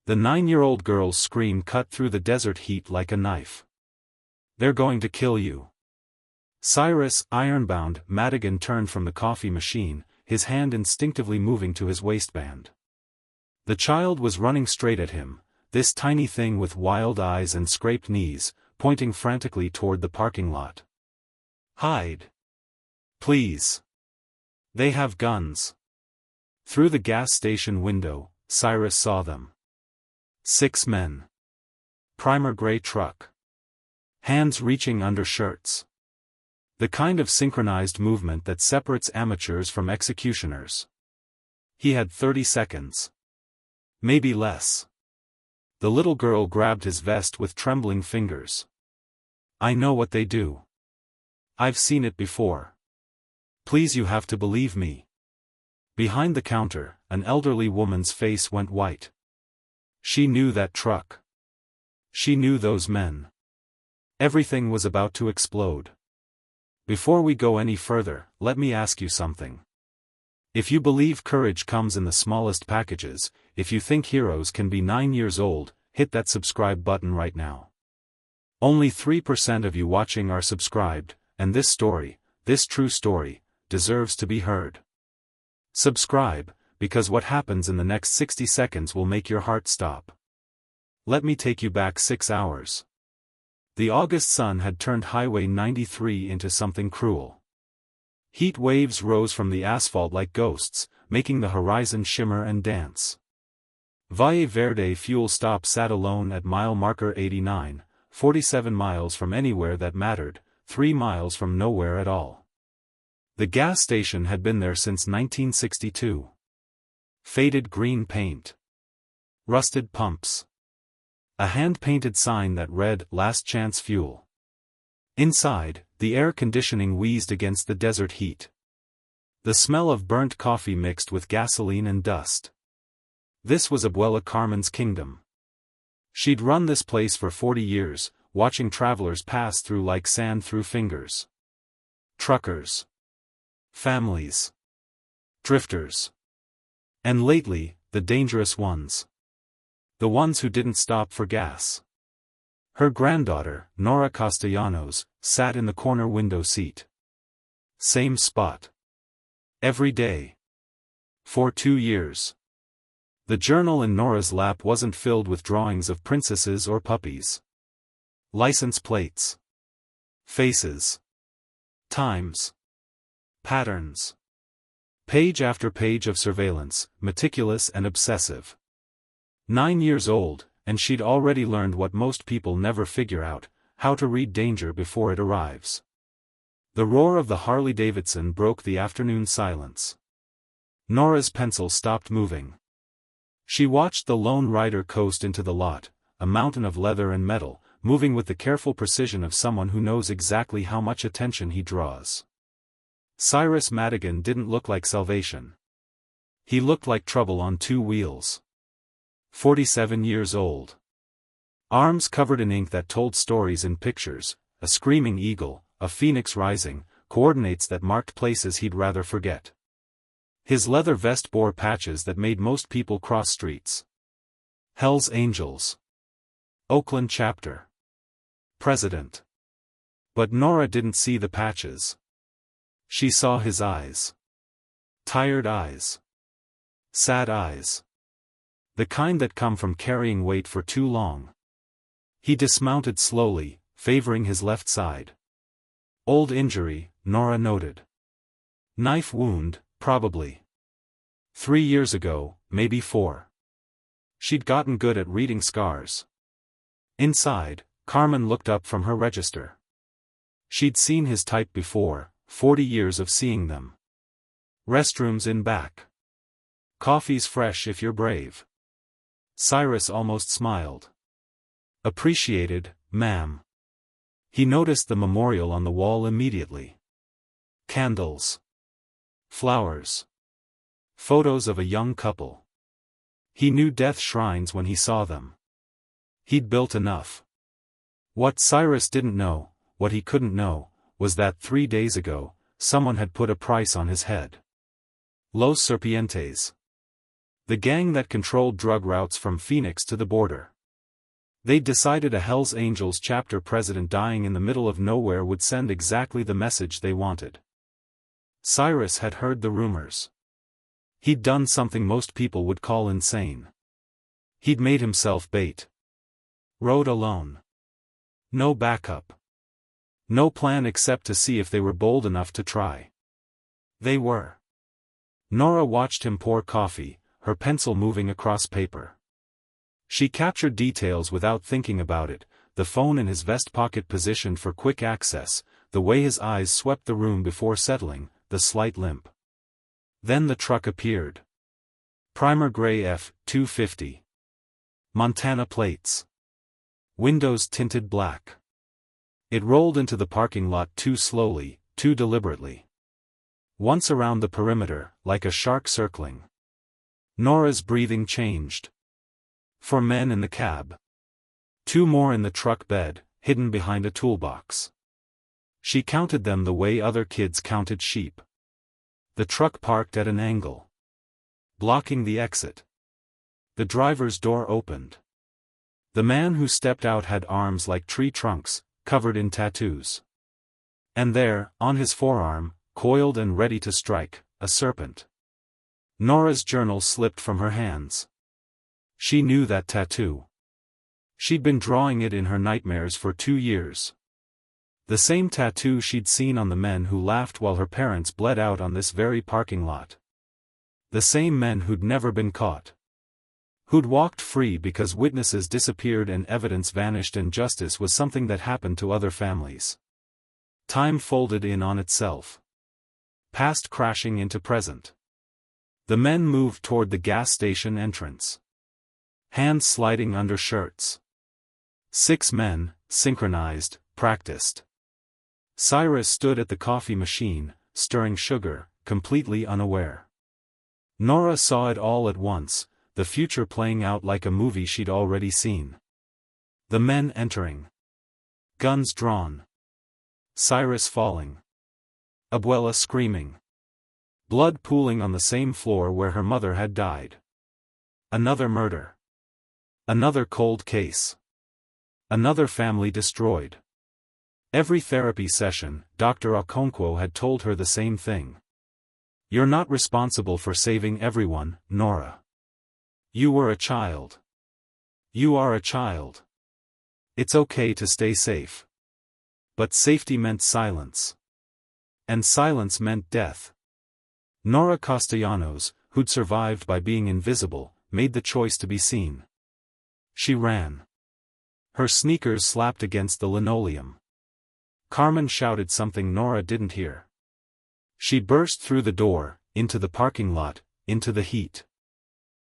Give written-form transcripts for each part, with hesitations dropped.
The 9-year-old girl's scream cut through the desert heat like a knife. "They're going to kill you." Cyrus, ironbound, Madigan turned from the coffee machine, his hand instinctively moving to his waistband. The child was running straight at him, this tiny thing with wild eyes and scraped knees, pointing frantically toward the parking lot. "Hide. Please. They have guns." Through the gas station window, Cyrus saw them. 6 men. Primer gray truck. Hands reaching under shirts. The kind of synchronized movement that separates amateurs from executioners. He had 30 seconds. Maybe less. The little girl grabbed his vest with trembling fingers. "I know what they do. I've seen it before. Please, you have to believe me." Behind the counter, an elderly woman's face went white. She knew that truck. She knew those men. Everything was about to explode. "Before we go any further, let me ask you something. If you believe courage comes in the smallest packages, if you think heroes can be 9 years old, hit that subscribe button right now. Only 3% of you watching are subscribed, and this story, this true story, deserves to be heard. Subscribe, because what happens in the next 60 seconds will make your heart stop. Let me take you back 6 hours. The August sun had turned Highway 93 into something cruel. Heat waves rose from the asphalt like ghosts, making the horizon shimmer and dance. Valle Verde fuel stop sat alone at mile marker 89, 47 miles from anywhere that mattered, 3 miles from nowhere at all. The gas station had been there since 1962. Faded green paint. Rusted pumps. A hand-painted sign that read, "Last Chance Fuel." Inside, the air conditioning wheezed against the desert heat. The smell of burnt coffee mixed with gasoline and dust. This was Abuela Carmen's kingdom. She'd run this place for 40 years, watching travelers pass through like sand through fingers. Truckers. Families. Drifters. And lately, the dangerous ones. The ones who didn't stop for gas. Her granddaughter, Nora Castellanos, sat in the corner window seat. Same spot. Every day. For 2 years. The journal in Nora's lap wasn't filled with drawings of princesses or puppies. License plates. Faces. Times. Patterns. Page after page of surveillance, meticulous and obsessive. 9 years old, and she'd already learned what most people never figure out, how to read danger before it arrives. The roar of the Harley-Davidson broke the afternoon silence. Nora's pencil stopped moving. She watched the lone rider coast into the lot, a mountain of leather and metal, moving with the careful precision of someone who knows exactly how much attention he draws. Cyrus Madigan didn't look like salvation. He looked like trouble on 2 wheels. 47 years old. Arms covered in ink that told stories in pictures, a screaming eagle, a phoenix rising, coordinates that marked places he'd rather forget. His leather vest bore patches that made most people cross streets. Hell's Angels. Oakland chapter. President. But Nora didn't see the patches. She saw his eyes. Tired eyes. Sad eyes. The kind that come from carrying weight for too long. He dismounted slowly, favoring his left side. Old injury, Nora noted. Knife wound, probably. 3 years ago, maybe 4. She'd gotten good at reading scars. Inside, Carmen looked up from her register. She'd seen his type before, 40 years of seeing them. Restrooms in back. Coffee's fresh if you're brave. Cyrus almost smiled. Appreciated, ma'am. He noticed the memorial on the wall immediately. Candles. Flowers. Photos of a young couple. He knew death shrines when he saw them. He'd built enough. What Cyrus didn't know, what he couldn't know, was that 3 days ago, someone had put a price on his head. Los Serpientes. The gang that controlled drug routes from Phoenix to the border. They'd decided a Hells Angels chapter president dying in the middle of nowhere would send exactly the message they wanted. Cyrus had heard the rumors. He'd done something most people would call insane. He'd made himself bait. Rode alone. No backup. No plan except to see if they were bold enough to try. They were. Nora watched him pour coffee, her pencil moving across paper. She captured details without thinking about it, the phone in his vest pocket positioned for quick access, the way his eyes swept the room before settling, the slight limp. Then the truck appeared. Primer gray F-250. Montana plates. Windows tinted black. It rolled into the parking lot too slowly, too deliberately. Once around the perimeter, like a shark circling. Nora's breathing changed. 4 men in the cab. 2 more in the truck bed, hidden behind a toolbox. She counted them the way other kids counted sheep. The truck parked at an angle, blocking the exit. The driver's door opened. The man who stepped out had arms like tree trunks, covered in tattoos. And there, on his forearm, coiled and ready to strike, a serpent. Nora's journal slipped from her hands. She knew that tattoo. She'd been drawing it in her nightmares for 2 years. The same tattoo she'd seen on the men who laughed while her parents bled out on this very parking lot. The same men who'd never been caught. Who'd walked free because witnesses disappeared and evidence vanished and justice was something that happened to other families. Time folded in on itself. Past crashing into present. The men moved toward the gas station entrance. Hands sliding under shirts. 6 men, synchronized, practiced. Cyrus stood at the coffee machine, stirring sugar, completely unaware. Nora saw it all at once, the future playing out like a movie she'd already seen. The men entering. Guns drawn. Cyrus falling. Abuela screaming. Blood pooling on the same floor where her mother had died. Another murder. Another cold case. Another family destroyed. Every therapy session, Dr. Okonkwo had told her the same thing. You're not responsible for saving everyone, Nora. You were a child. You are a child. It's okay to stay safe. But safety meant silence. And silence meant death. Nora Castellanos, who'd survived by being invisible, made the choice to be seen. She ran. Her sneakers slapped against the linoleum. Carmen shouted something Nora didn't hear. She burst through the door, into the parking lot, into the heat.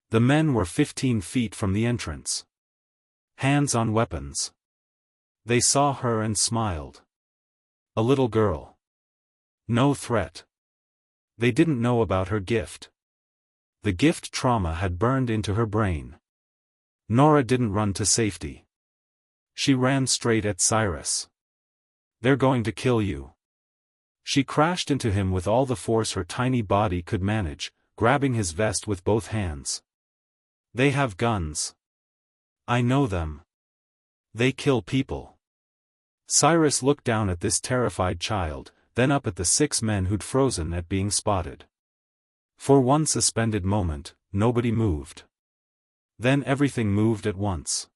The men were 15 feet from the entrance. Hands on weapons. They saw her and smiled. A little girl. No threat. They didn't know about her gift. The gift trauma had burned into her brain. Nora didn't run to safety. She ran straight at Cyrus. They're going to kill you. She crashed into him with all the force her tiny body could manage, grabbing his vest with both hands. They have guns. I know them. They kill people. Cyrus looked down at this terrified child, then up at the 6 men who'd frozen at being spotted. For one suspended moment, nobody moved. Then everything moved at once.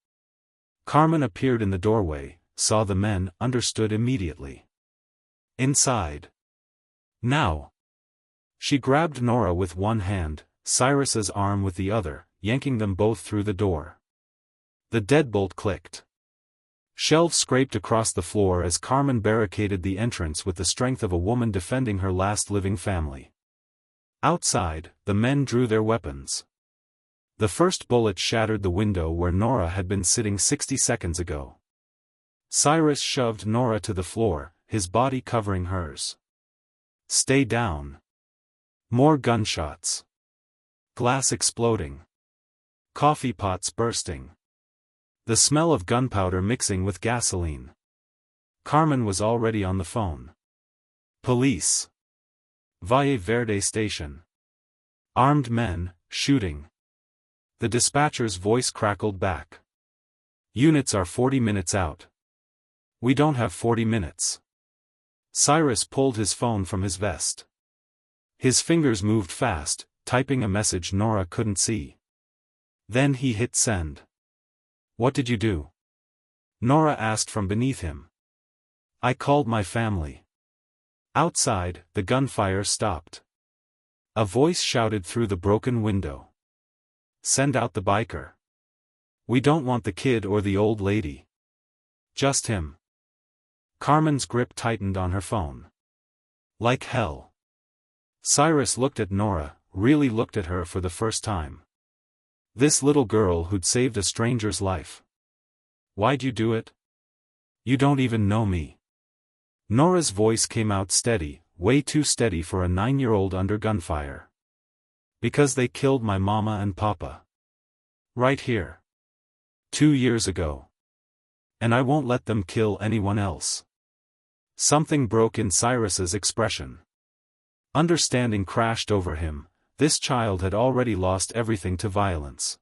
Carmen appeared in the doorway, saw the men, understood immediately. Inside. Now. She grabbed Nora with one hand, Cyrus's arm with the other, yanking them both through the door. The deadbolt clicked. Shelves scraped across the floor as Carmen barricaded the entrance with the strength of a woman defending her last living family. Outside, the men drew their weapons. The first bullet shattered the window where Nora had been sitting 60 seconds ago. Cyrus shoved Nora to the floor, his body covering hers. Stay down. More gunshots. Glass exploding. Coffee pots bursting. The smell of gunpowder mixing with gasoline. Carmen was already on the phone. Police. Valle Verde Station. Armed men, shooting. The dispatcher's voice crackled back. Units are 40 minutes out. We don't have 40 minutes. Cyrus pulled his phone from his vest. His fingers moved fast, typing a message Nora couldn't see. Then he hit send. What did you do? Nora asked from beneath him. I called my family. Outside, the gunfire stopped. A voice shouted through the broken window. Send out the biker. We don't want the kid or the old lady. Just him. Carmen's grip tightened on her phone. Like hell. Cyrus looked at Nora, really looked at her for the first time. This little girl who'd saved a stranger's life. Why'd you do it? You don't even know me. Nora's voice came out steady, way too steady for a 9-year-old under gunfire. Because they killed my mama and papa. Right here. 2 years ago. And I won't let them kill anyone else. Something broke in Cyrus's expression. Understanding crashed over him. This child had already lost everything to violence.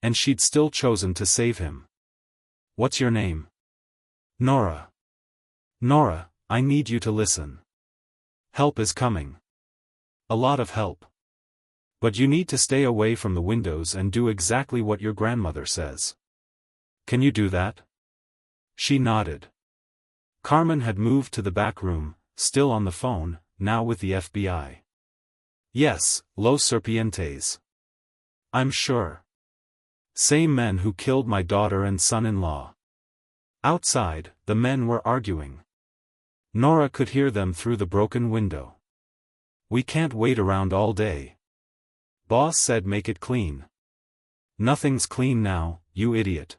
And she'd still chosen to save him. What's your name? Nora. Nora, I need you to listen. Help is coming. A lot of help. But you need to stay away from the windows and do exactly what your grandmother says. Can you do that? She nodded. Carmen had moved to the back room, still on the phone, now with the FBI. Yes, Los Serpientes. I'm sure. Same men who killed my daughter and son-in-law. Outside, the men were arguing. Nora could hear them through the broken window. We can't wait around all day. Boss said make it clean. Nothing's clean now, you idiot.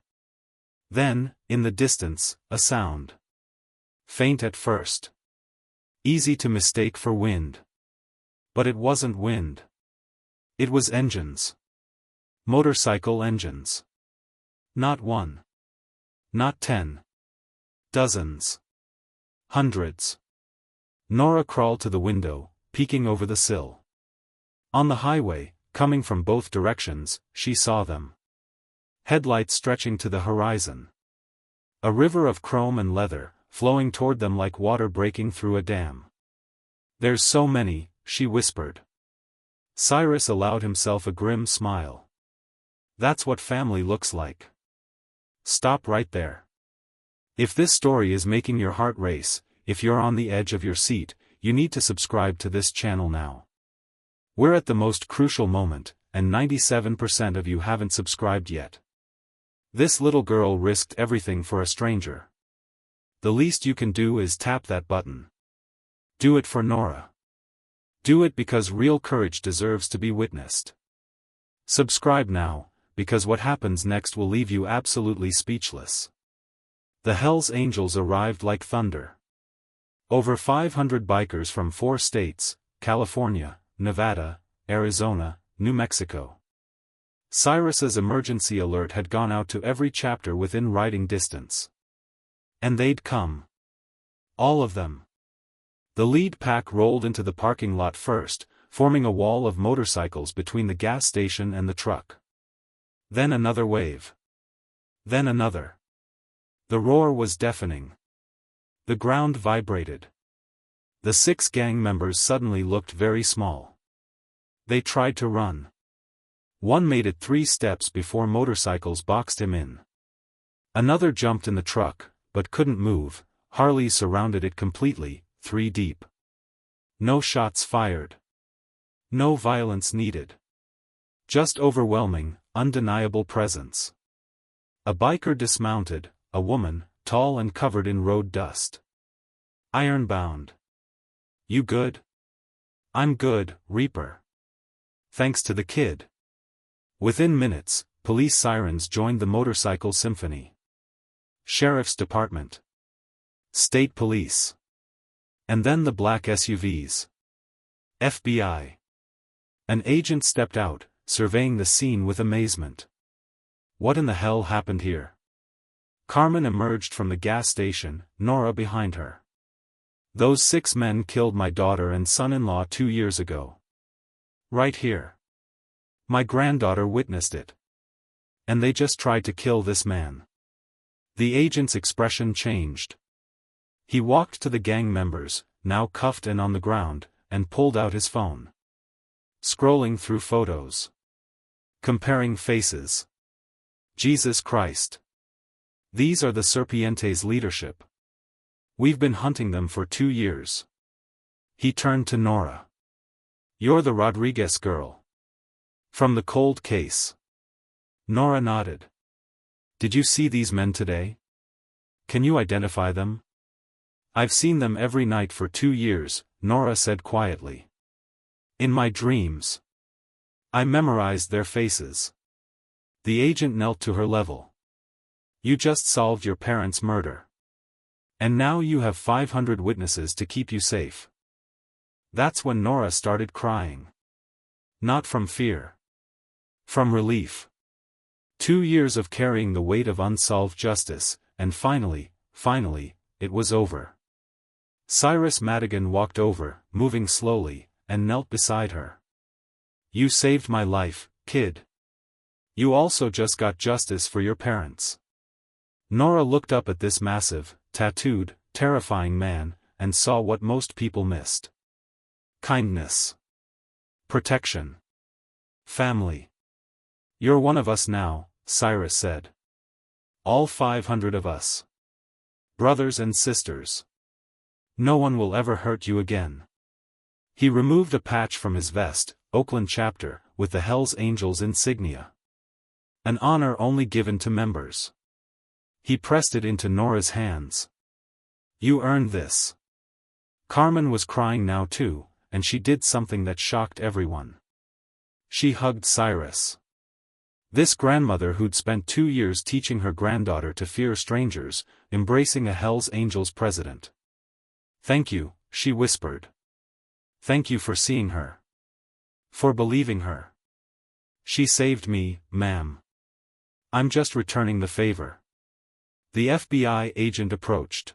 Then, in the distance, a sound. Faint at first. Easy to mistake for wind. But it wasn't wind. It was engines. Motorcycle engines. Not one. Not 10. Dozens. Hundreds. Nora crawled to the window, peeking over the sill. On the highway, coming from both directions, she saw them. Headlights stretching to the horizon. A river of chrome and leather, flowing toward them like water breaking through a dam. There's so many, she whispered. Cyrus allowed himself a grim smile. That's what family looks like. Stop right there. If this story is making your heart race, if you're on the edge of your seat, you need to subscribe to this channel now. We're at the most crucial moment, and 97% of you haven't subscribed yet. This little girl risked everything for a stranger. The least you can do is tap that button. Do it for Nora. Do it because real courage deserves to be witnessed. Subscribe now, because what happens next will leave you absolutely speechless. The Hells Angels arrived like thunder. Over 500 bikers from 4 states, California, Nevada, Arizona, New Mexico. Cyrus's emergency alert had gone out to every chapter within riding distance. And they'd come. All of them. The lead pack rolled into the parking lot first, forming a wall of motorcycles between the gas station and the truck. Then another wave. Then another. The roar was deafening. The ground vibrated. The 6 gang members suddenly looked very small. They tried to run. One made it 3 steps before motorcycles boxed him in. Another jumped in the truck, but couldn't move. Harleys surrounded it completely, 3 deep. No shots fired. No violence needed. Just overwhelming, undeniable presence. A biker dismounted, a woman, tall and covered in road dust. Ironbound. You good? I'm good, Reaper. Thanks to the kid. Within minutes, police sirens joined the motorcycle symphony. Sheriff's Department. State Police. And then the black SUVs. FBI. An agent stepped out, surveying the scene with amazement. What in the hell happened here? Carmen emerged from the gas station, Nora behind her. Those 6 men killed my daughter and son-in-law 2 years ago. Right here. My granddaughter witnessed it. And they just tried to kill this man. The agent's expression changed. He walked to the gang members, now cuffed and on the ground, and pulled out his phone. Scrolling through photos. Comparing faces. Jesus Christ. These are the Serpientes' leadership. We've been hunting them for 2 years. He turned to Nora. You're the Rodriguez girl. From the cold case. Nora nodded. Did you see these men today? Can you identify them? I've seen them every night for 2 years, Nora said quietly. In my dreams. I memorized their faces. The agent knelt to her level. You just solved your parents' murder. And now you have 500 witnesses to keep you safe. That's when Nora started crying. Not from fear. From relief. 2 years of carrying the weight of unsolved justice, and finally, it was over. Cyrus Madigan walked over, moving slowly, and knelt beside her. You saved my life, kid. You also just got justice for your parents. Nora looked up at this massive, tattooed, terrifying man, and saw what most people missed. Kindness. Protection. Family. You're one of us now, Cyrus said. All 500 of us. Brothers and sisters. No one will ever hurt you again. He removed a patch from his vest, Oakland chapter, with the Hells Angels insignia. An honor only given to members. He pressed it into Nora's hands. You earned this. Carmen was crying now too, and she did something that shocked everyone. She hugged Cyrus. This grandmother who'd spent 2 years teaching her granddaughter to fear strangers, embracing a Hells Angels president. Thank you, she whispered. Thank you for seeing her. For believing her. She saved me, ma'am. I'm just returning the favor. The FBI agent approached.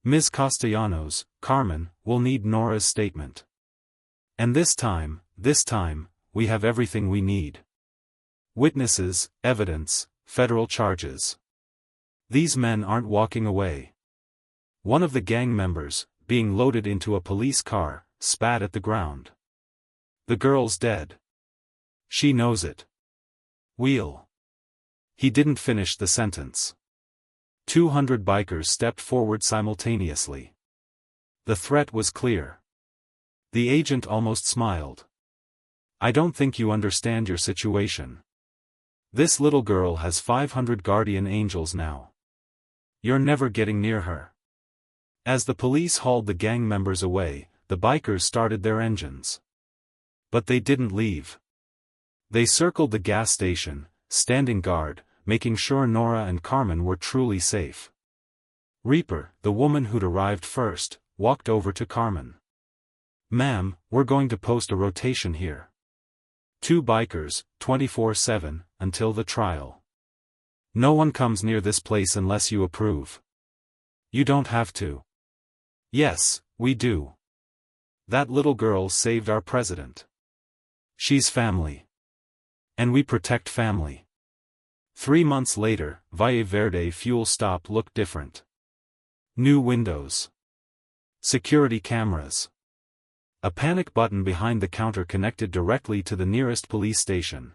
Ms. Castellanos, Carmen, will need Nora's statement. And this time, we have everything we need. Witnesses, evidence, federal charges. These men aren't walking away. One of the gang members, being loaded into a police car, spat at the ground. The girl's dead. She knows it. Wheel. He didn't finish the sentence. 200 bikers stepped forward simultaneously. The threat was clear. The agent almost smiled. I don't think you understand your situation. This little girl has 500 guardian angels now. You're never getting near her. As the police hauled the gang members away, the bikers started their engines. But they didn't leave. They circled the gas station, standing guard, making sure Nora and Carmen were truly safe. Reaper, the woman who'd arrived first, walked over to Carmen. Ma'am, we're going to post a rotation here. 2 bikers, 24/7, until the trial. No one comes near this place unless you approve. You don't have to. Yes, we do. That little girl saved our president. She's family. And we protect family. 3 months later, Valle Verde fuel stop looked different. New windows. Security cameras. A panic button behind the counter connected directly to the nearest police station.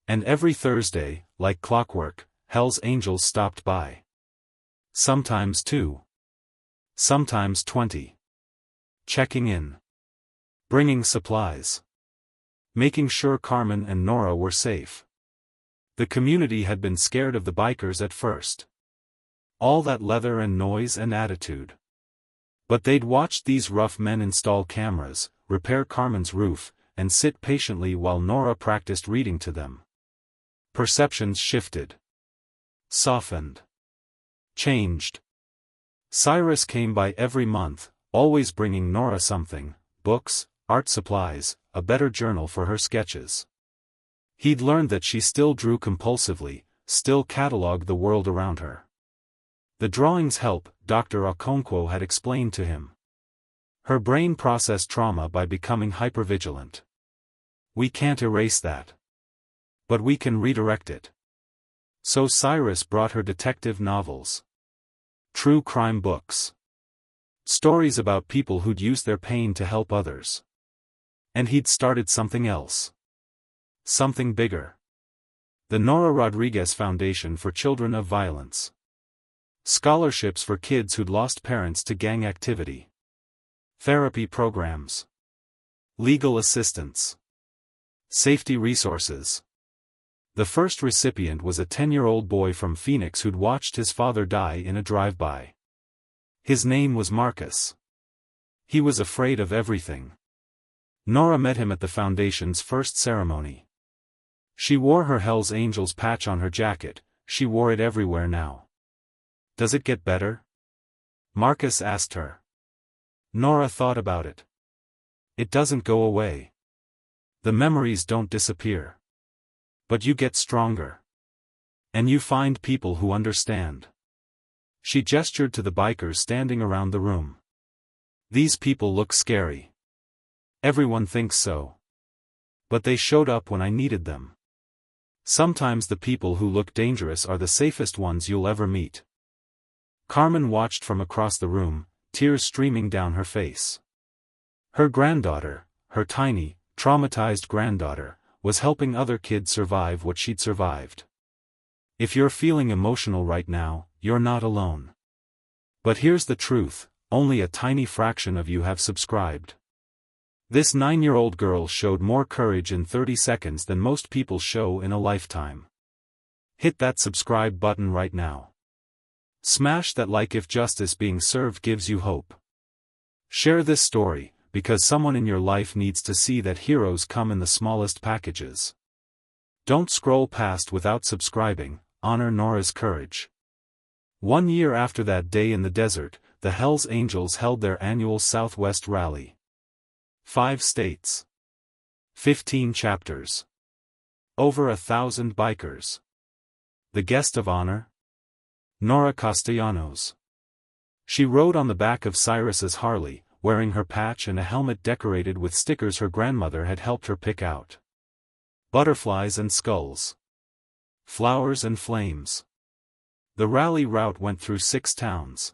And every Thursday, like clockwork, Hells Angels stopped by. Sometimes 2. Sometimes 20. Checking in. Bringing supplies. Making sure Carmen and Nora were safe. The community had been scared of the bikers at first. All that leather and noise and attitude. But they'd watched these rough men install cameras, repair Carmen's roof, and sit patiently while Nora practiced reading to them. Perceptions shifted. Softened. Changed. Cyrus came by every month, always bringing Nora something, books, art supplies, a better journal for her sketches. He'd learned that she still drew compulsively, still catalogued the world around her. The drawings help, Dr. Okonkwo had explained to him. Her brain processed trauma by becoming hypervigilant. We can't erase that. But we can redirect it. So Cyrus brought her detective novels. True crime books. Stories about people who'd used their pain to help others. And he'd started something else. Something bigger. The Nora Rodriguez Foundation for Children of Violence. Scholarships for kids who'd lost parents to gang activity. Therapy programs. Legal assistance. Safety resources. The first recipient was a 10-year-old boy from Phoenix who'd watched his father die in a drive-by. His name was Marcus. He was afraid of everything. Nora met him at the Foundation's first ceremony. She wore her Hell's Angels patch on her jacket. She wore it everywhere now. Does it get better? Marcus asked her. Nora thought about it. It doesn't go away. The memories don't disappear. But you get stronger. And you find people who understand. She gestured to the bikers standing around the room. These people look scary. Everyone thinks so. But they showed up when I needed them. Sometimes the people who look dangerous are the safest ones you'll ever meet. Carmen watched from across the room, tears streaming down her face. Her granddaughter, her tiny, traumatized granddaughter, was helping other kids survive what she'd survived. If you're feeling emotional right now, you're not alone. But here's the truth, only a tiny fraction of you have subscribed. This 9-year-old girl showed more courage in 30 seconds than most people show in a lifetime. Hit that subscribe button right now. Smash that like if justice being served gives you hope. Share this story, because someone in your life needs to see that heroes come in the smallest packages. Don't scroll past without subscribing. Honor Nora's courage. 1 year after that day in the desert, the Hells Angels held their annual Southwest Rally. 5 states. 15 chapters. Over 1,000 bikers. The guest of honor? Nora Castellanos. She rode on the back of Cyrus's Harley, wearing her patch and a helmet decorated with stickers her grandmother had helped her pick out. Butterflies and skulls. Flowers and flames. The rally route went through 6 towns.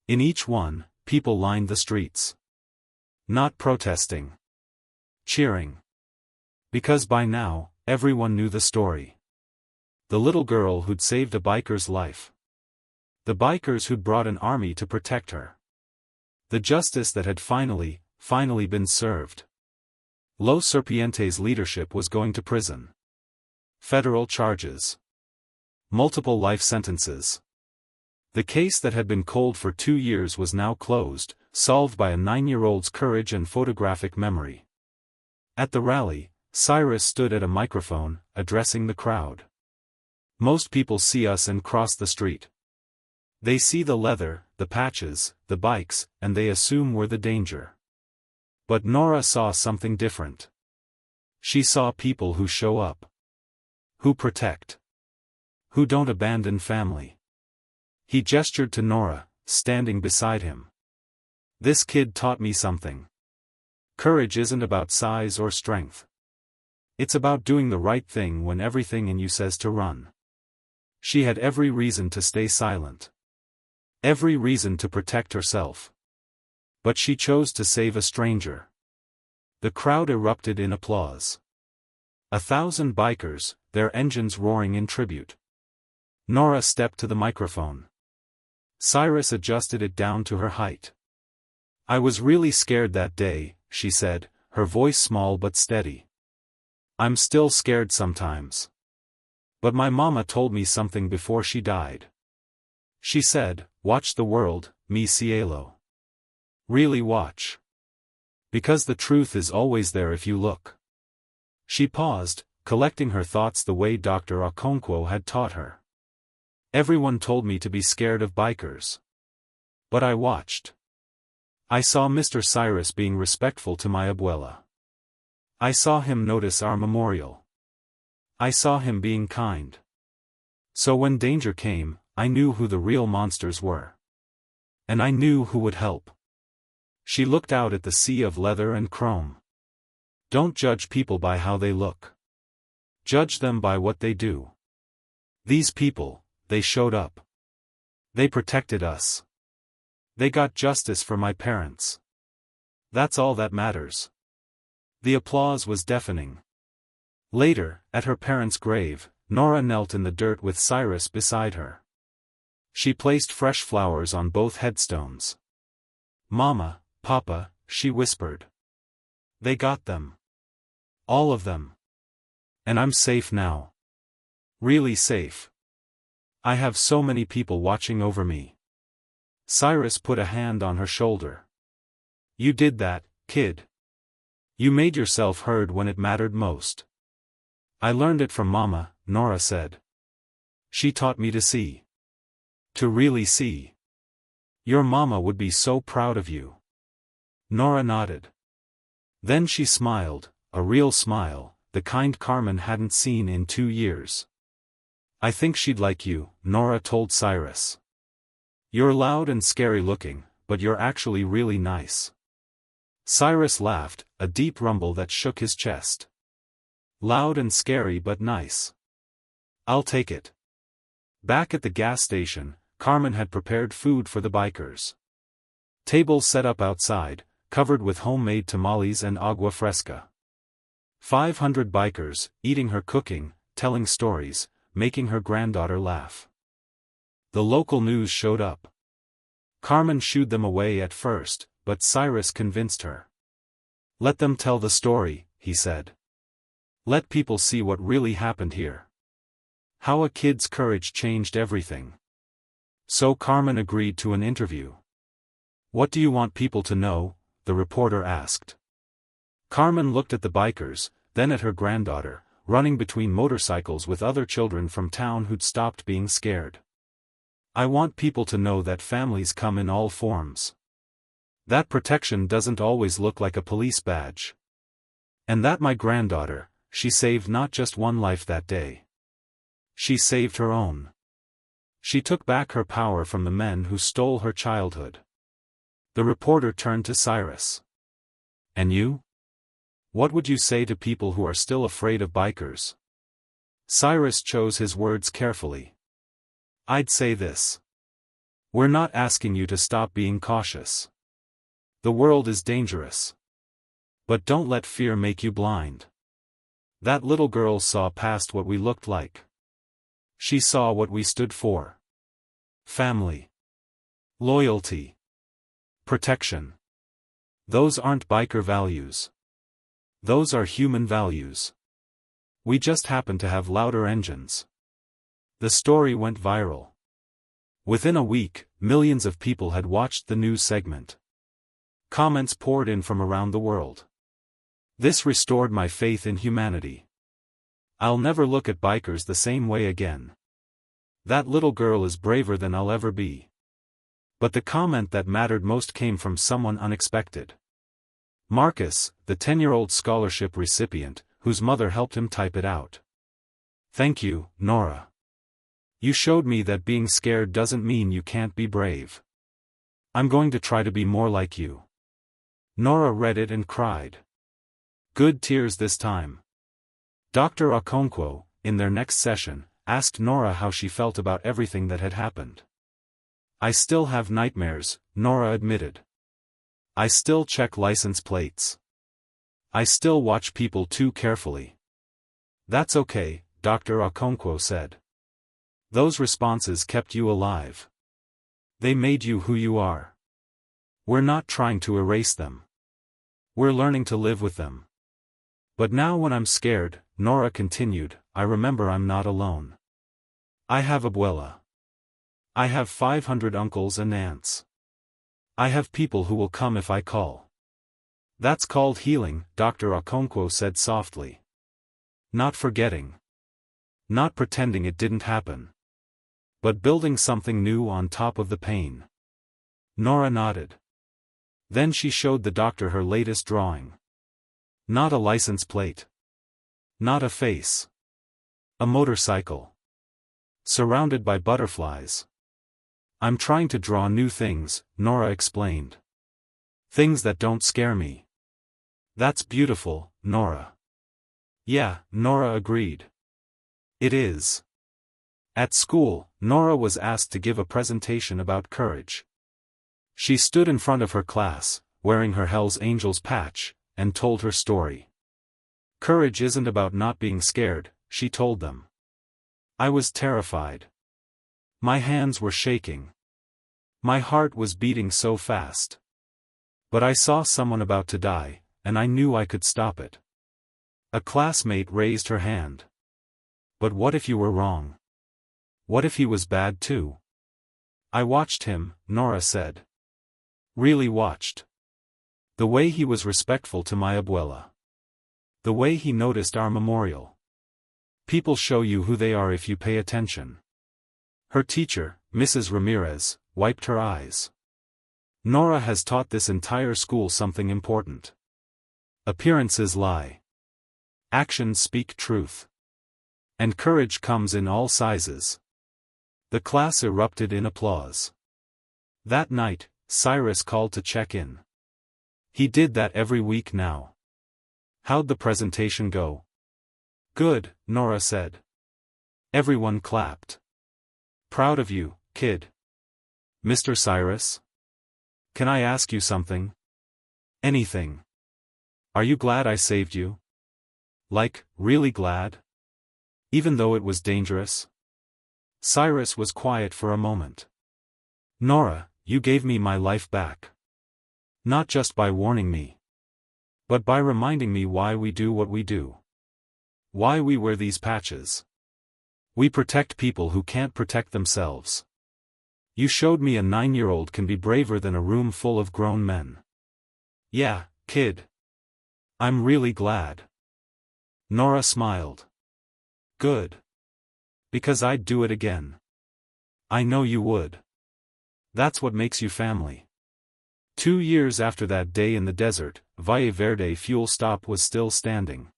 In each one, people lined the streets. Not protesting. Cheering. Because by now, everyone knew the story. The little girl who'd saved a biker's life. The bikers who'd brought an army to protect her. The justice that had finally been served. Los Serpientes' leadership was going to prison. Federal charges. Multiple life sentences. The case that had been cold for 2 years was now closed, solved by a 9-year-old's courage and photographic memory. At the rally, Cyrus stood at a microphone, addressing the crowd. Most people see us and cross the street. They see the leather, the patches, the bikes, and they assume we're the danger. But Nora saw something different. She saw people who show up. Who protect. Who don't abandon family. He gestured to Nora, standing beside him. This kid taught me something. Courage isn't about size or strength. It's about doing the right thing when everything in you says to run. She had every reason to stay silent. Every reason to protect herself. But she chose to save a stranger. The crowd erupted in applause. 1,000 bikers, their engines roaring in tribute. Nora stepped to the microphone. Cyrus adjusted it down to her height. I was really scared that day, she said, her voice small but steady. I'm still scared sometimes. But my mama told me something before she died. She said, watch the world, mi cielo. Really watch. Because the truth is always there if you look. She paused, collecting her thoughts the way Dr. Okonkwo had taught her. Everyone told me to be scared of bikers. But I watched. I saw Mr. Cyrus being respectful to my abuela. I saw him notice our memorial. I saw him being kind. So when danger came, I knew who the real monsters were. And I knew who would help. She looked out at the sea of leather and chrome. Don't judge people by how they look. Judge them by what they do. These people, they showed up. They protected us. They got justice for my parents. That's all that matters. The applause was deafening. Later, at her parents' grave, Nora knelt in the dirt with Cyrus beside her. She placed fresh flowers on both headstones. "Mama, Papa," she whispered. "They got them. All of them. And I'm safe now. Really safe. I have so many people watching over me." Cyrus put a hand on her shoulder. "You did that, kid. You made yourself heard when it mattered most." "I learned it from Mama," Nora said. "She taught me to see. To really see. Your mama would be so proud of you." Nora nodded. Then she smiled, a real smile, the kind Carmen hadn't seen in 2 years. "I think she'd like you," Nora told Cyrus. "You're loud and scary looking, but you're actually really nice." Cyrus laughed, a deep rumble that shook his chest. "Loud and scary but nice. I'll take it." Back at the gas station, Carmen had prepared food for the bikers. Tables set up outside, covered with homemade tamales and agua fresca. 500 bikers, eating her cooking, telling stories, making her granddaughter laugh. The local news showed up. Carmen shooed them away at first, but Cyrus convinced her. "Let them tell the story," he said. "Let people see what really happened here. How a kid's courage changed everything." So Carmen agreed to an interview. "What do you want people to know?" the reporter asked. Carmen looked at the bikers, then at her granddaughter, running between motorcycles with other children from town who'd stopped being scared. "I want people to know that families come in all forms. That protection doesn't always look like a police badge. And that my granddaughter, she saved not just one life that day. She saved her own. She took back her power from the men who stole her childhood." The reporter turned to Cyrus. "And you? What would you say to people who are still afraid of bikers?" Cyrus chose his words carefully. "I'd say this. We're not asking you to stop being cautious. The world is dangerous. But don't let fear make you blind. That little girl saw past what we looked like. She saw what we stood for. Family. Loyalty. Protection. Those aren't biker values. Those are human values. We just happen to have louder engines." The story went viral. Within a week, millions of people had watched the news segment. Comments poured in from around the world. "This restored my faith in humanity. I'll never look at bikers the same way again. That little girl is braver than I'll ever be." But the comment that mattered most came from someone unexpected. Marcus, the 10-year-old scholarship recipient, whose mother helped him type it out. "Thank you, Nora. You showed me that being scared doesn't mean you can't be brave. I'm going to try to be more like you." Nora read it and cried. Good tears this time. Dr. Okonkwo, in their next session, asked Nora how she felt about everything that had happened. "I still have nightmares," Nora admitted. "I still check license plates. I still watch people too carefully." "That's okay," Dr. Okonkwo said. "Those responses kept you alive. They made you who you are. We're not trying to erase them. We're learning to live with them. But now when I'm scared," Nora continued, "I remember I'm not alone. I have Abuela. I have 500 uncles and aunts. I have people who will come if I call." "That's called healing," Dr. Okonkwo said softly. "Not forgetting. Not pretending it didn't happen. But building something new on top of the pain." Nora nodded. Then she showed the doctor her latest drawing. Not a license plate. Not a face. A motorcycle. Surrounded by butterflies. "I'm trying to draw new things," Nora explained. "Things that don't scare me." "That's beautiful," Nora. Yeah, Nora agreed. It is. At school, Nora was asked to give a presentation about courage. She stood in front of her class, wearing her Hell's Angels patch, and told her story. Courage isn't about not being scared, she told them. I was terrified. My hands were shaking. My heart was beating so fast. But I saw someone about to die, and I knew I could stop it. A classmate raised her hand. But what if you were wrong? What if he was bad too? I watched him, Nora said. Really watched. The way he was respectful to my abuela. The way he noticed our memorial. People show you who they are if you pay attention. Her teacher, Mrs. Ramirez, wiped her eyes. Nora has taught this entire school something important. Appearances lie. Actions speak truth. And courage comes in all sizes. The class erupted in applause. That night, Cyrus called to check in. He did that every week now. How'd the presentation go? Good, Nora said. Everyone clapped. Proud of you, kid. Mr. Cyrus? Can I ask you something? Anything. Are you glad I saved you? Like, really glad? Even though it was dangerous? Cyrus was quiet for a moment. Nora, you gave me my life back. Not just by warning me. But by reminding me why we do what we do. Why we wear these patches. We protect people who can't protect themselves. You showed me a 9-year-old can be braver than a room full of grown men. Yeah, kid. I'm really glad. Nora smiled. Good. Because I'd do it again. I know you would. That's what makes you family. 2 years after that day in the desert, Valle Verde fuel stop was still standing.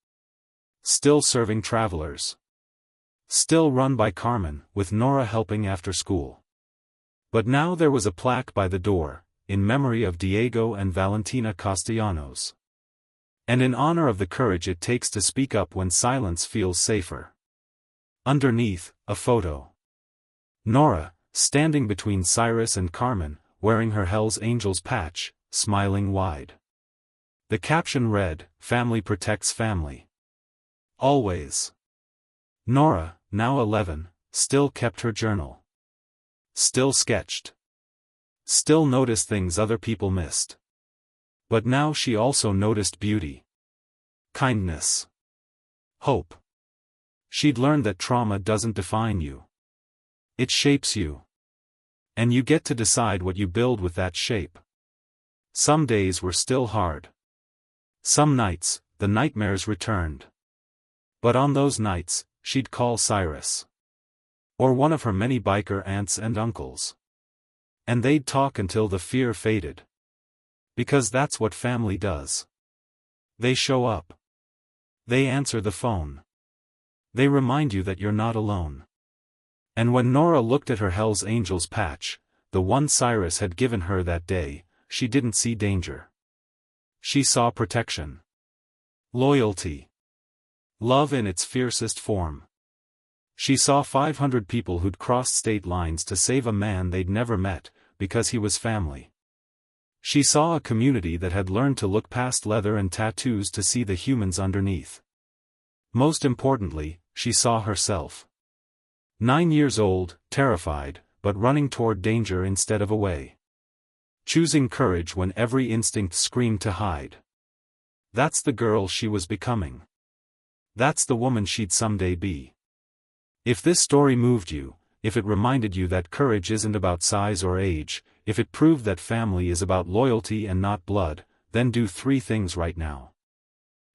Still serving travelers. Still run by Carmen, with Nora helping after school. But now there was a plaque by the door, in memory of Diego and Valentina Castellanos. And in honor of the courage it takes to speak up when silence feels safer. Underneath, a photo. Nora, standing between Cyrus and Carmen, wearing her Hell's Angels patch, smiling wide. The caption read, "Family protects family." Always. Nora, now 11, still kept her journal. Still sketched. Still noticed things other people missed. But now she also noticed beauty. Kindness. Hope. She'd learned that trauma doesn't define you. It shapes you. And you get to decide what you build with that shape. Some days were still hard. Some nights, the nightmares returned. But on those nights, she'd call Cyrus. Or one of her many biker aunts and uncles. And they'd talk until the fear faded. Because that's what family does. They show up. They answer the phone. They remind you that you're not alone. And when Nora looked at her Hell's Angels patch, the one Cyrus had given her that day, she didn't see danger. She saw protection. Loyalty. Love in its fiercest form. She saw 500 people who'd crossed state lines to save a man they'd never met, because he was family. She saw a community that had learned to look past leather and tattoos to see the humans underneath. Most importantly, she saw herself. 9 years old, terrified, but running toward danger instead of away. Choosing courage when every instinct screamed to hide. That's the girl she was becoming. That's the woman she'd someday be. If this story moved you, if it reminded you that courage isn't about size or age, if it proved that family is about loyalty and not blood, then do 3 things right now.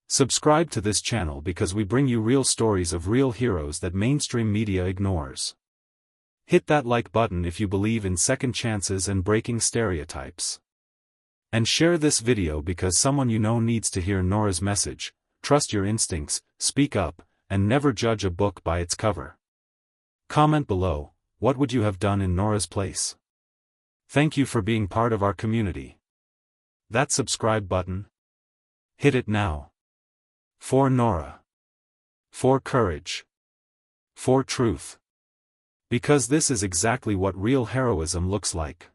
Subscribe to this channel because we bring you real stories of real heroes that mainstream media ignores. Hit that like button if you believe in second chances and breaking stereotypes. And share this video because someone you know needs to hear Nora's message: trust your instincts, speak up, and never judge a book by its cover. Comment below, what would you have done in Nora's place? Thank you for being part of our community. That subscribe button? Hit it now. For Nora. For courage. For truth. Because this is exactly what real heroism looks like.